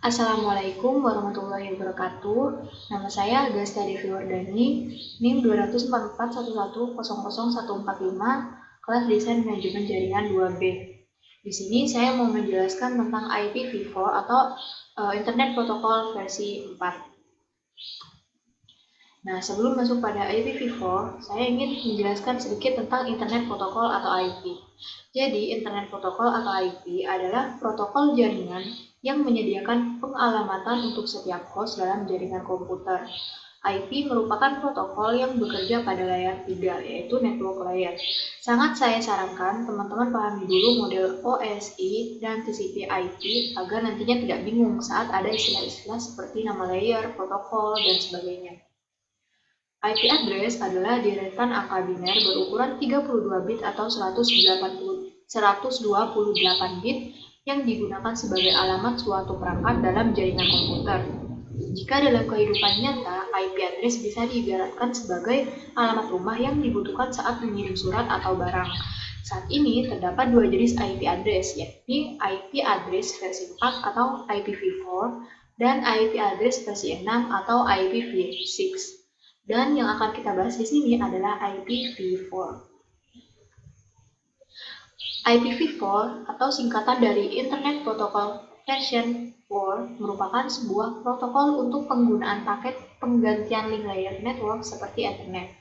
Assalamualaikum warahmatullahi wabarakatuh. Nama saya Agasta Devi Wardani, NIM 24411000145, kelas Desain Manajemen Jaringan 2B. Di sini saya mau menjelaskan tentang IPv4 atau Internet Protocol versi 4. Nah, sebelum masuk pada IPv4, saya ingin menjelaskan sedikit tentang Internet Protocol atau IP. Jadi, Internet Protocol atau IP adalah protokol jaringan yang menyediakan pengalamatan untuk setiap host dalam jaringan komputer. IP merupakan protokol yang bekerja pada layer 3, yaitu network layer. Sangat saya sarankan teman-teman pahami dulu model OSI dan TCP/IP agar nantinya tidak bingung saat ada istilah-istilah seperti nama layer, protokol, dan sebagainya. IP address adalah deretan angka biner berukuran 32 bit atau 128 bit yang digunakan sebagai alamat suatu perangkat dalam jaringan komputer. Jika dalam kehidupan nyata, IP address bisa diibaratkan sebagai alamat rumah yang dibutuhkan saat mengirim surat atau barang. Saat ini terdapat dua jenis IP address, yakni IP address versi 4 atau IPv4 dan IP address versi 6 atau IPv6. Dan yang akan kita bahas di sini adalah IPv4. IPv4 atau singkatan dari Internet Protocol Version 4 merupakan sebuah protokol untuk penggunaan paket penggantian link layer network seperti Ethernet.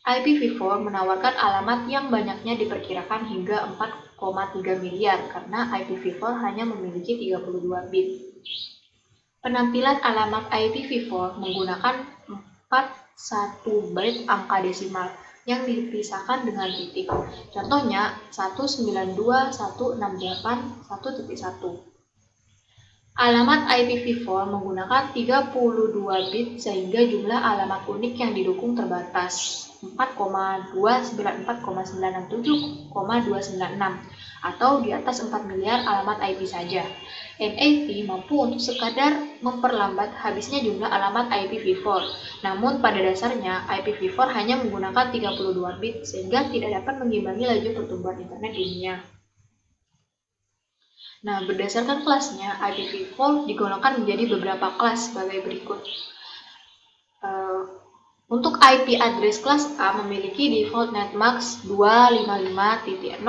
IPv4 menawarkan alamat yang banyaknya diperkirakan hingga 4,3 miliar karena IPv4 hanya memiliki 32 bit. Penampilan alamat IPv4 menggunakan 1 bit angka desimal yang dipisahkan dengan titik. Contohnya 192.168.1.1. Alamat IPv4 menggunakan 32 bit sehingga jumlah alamat unik yang didukung terbatas 4,294,967,296 atau di atas 4 miliar alamat IP saja. NAT mampu untuk sekadar memperlambat habisnya jumlah alamat IPv4. Namun pada dasarnya IPv4 hanya menggunakan 32 bit sehingga tidak dapat mengimbangi laju pertumbuhan internet dunia. Nah, berdasarkan kelasnya, IPv4 digolongkan menjadi beberapa kelas sebagai berikut. Untuk IP address kelas A memiliki default netmask 255.0.0.0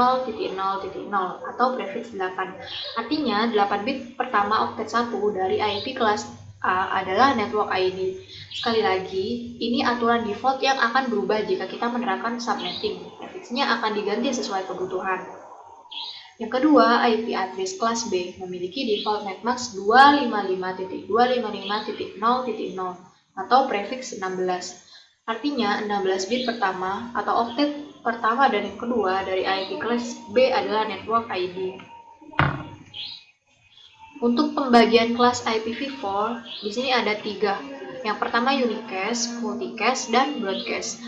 atau prefix 8. Artinya 8 bit pertama oktet 1 dari IP kelas A adalah network ID. Sekali lagi, ini aturan default yang akan berubah jika kita menerapkan subnetting. Prefixnya akan diganti sesuai kebutuhan. Yang kedua, IP address kelas B memiliki default netmask 255.255.0.0 atau prefix 16. Artinya 16 bit pertama atau oktet pertama dan yang kedua dari IP kelas B adalah network ID. Untuk pembagian kelas IPv4, di sini ada 3. Yang pertama unicast, multicast, dan broadcast.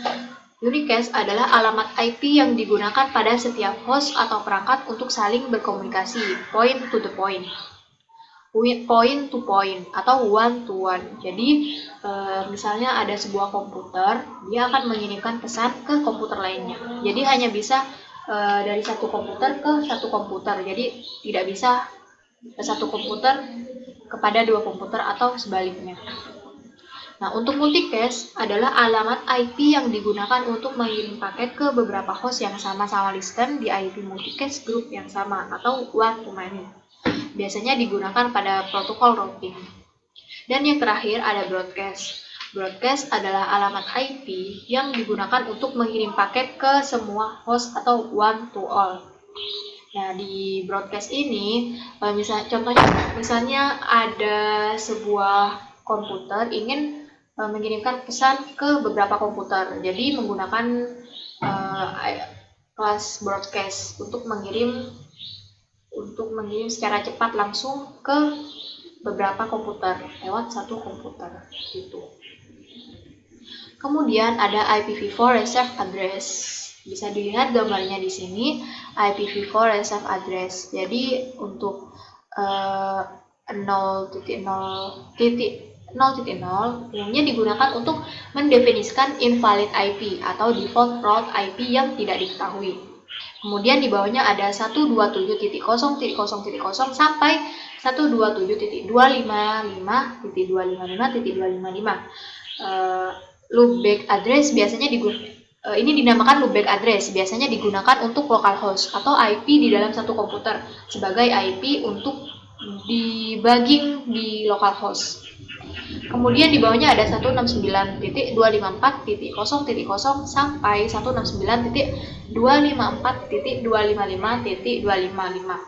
Unicast adalah alamat IP yang digunakan pada setiap host atau perangkat untuk saling berkomunikasi, point to the point. Point to point atau one to one. Jadi misalnya ada sebuah komputer, dia akan mengirimkan pesan ke komputer lainnya. Jadi hanya bisa dari satu komputer ke satu komputer. Jadi tidak bisa satu komputer kepada dua komputer atau sebaliknya. Nah, untuk multicast adalah alamat IP yang digunakan untuk mengirim paket ke beberapa host yang sama-sama listen di IP multicast group yang sama atau one to many. Biasanya digunakan pada protokol routing. Dan yang terakhir ada broadcast. Broadcast adalah alamat IP yang digunakan untuk mengirim paket ke semua host atau one to all. Nah, di broadcast ini, misalnya ada sebuah komputer ingin mengirimkan pesan ke beberapa komputer. Jadi menggunakan kelas broadcast untuk mengirim secara cepat langsung ke beberapa komputer lewat satu komputer gitu. Kemudian ada IPv4 reserve address. Bisa dilihat gambarnya di sini, IPv4 reserve address. Jadi untuk 0.0.0 umumnya digunakan untuk mendefinisikan invalid IP atau default route IP yang tidak diketahui. Kemudian di bawahnya ada 127.0.0.0 sampai 127.255.255.255. Loopback address biasanya ini dinamakan loopback address, biasanya digunakan untuk localhost atau IP di dalam satu komputer sebagai IP untuk debugging di localhost. Kemudian di bawahnya ada 169.254.0.0 sampai 169.254.255.255.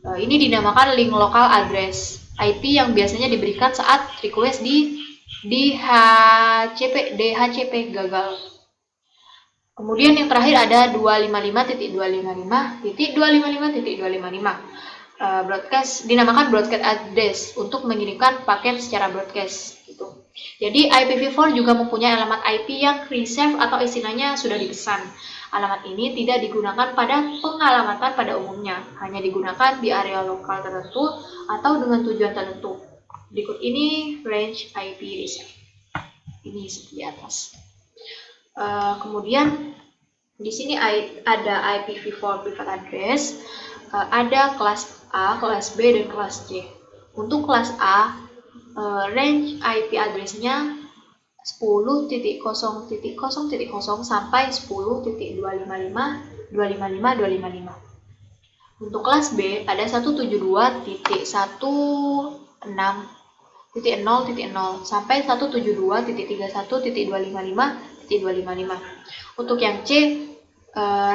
Ini dinamakan link local address, IP yang biasanya diberikan saat request di DHCP gagal. Kemudian yang terakhir ada 255.255.255.255. Broadcast dinamakan broadcast address untuk mengirimkan paket secara broadcast gitu. Jadi IPv4 juga mempunyai alamat IP yang reserve atau istilahnya sudah dipesan. Alamat ini tidak digunakan pada pengalamatan pada umumnya, hanya digunakan di area lokal tertentu atau dengan tujuan tertentu. Berikut ini range IP reserve. Ini seperti di atas. Kemudian di sini ada IPv4 private address, ada kelas A, kelas B, dan kelas C. Untuk kelas A, range IP address-nya 10.0.0.0 sampai 10.255.255.255. Untuk kelas B ada 172.160.0.0 sampai 172.31.255.255. Untuk yang C,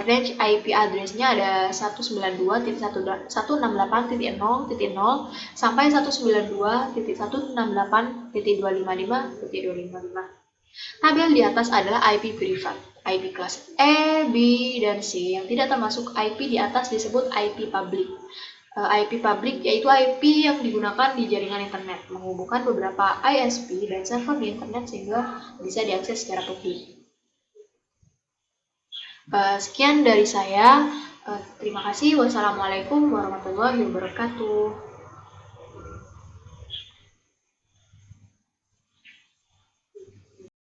range IP address-nya ada 192.168.0.0 sampai 192.168.255.255. Tabel di atas adalah IP privat. IP kelas E, B, dan C yang tidak termasuk IP di atas disebut IP public. IP public yaitu IP yang digunakan di jaringan internet, menghubungkan beberapa ISP dan server di internet sehingga bisa diakses secara publik. Sekian dari saya. Terima kasih. Wassalamualaikum warahmatullahi wabarakatuh.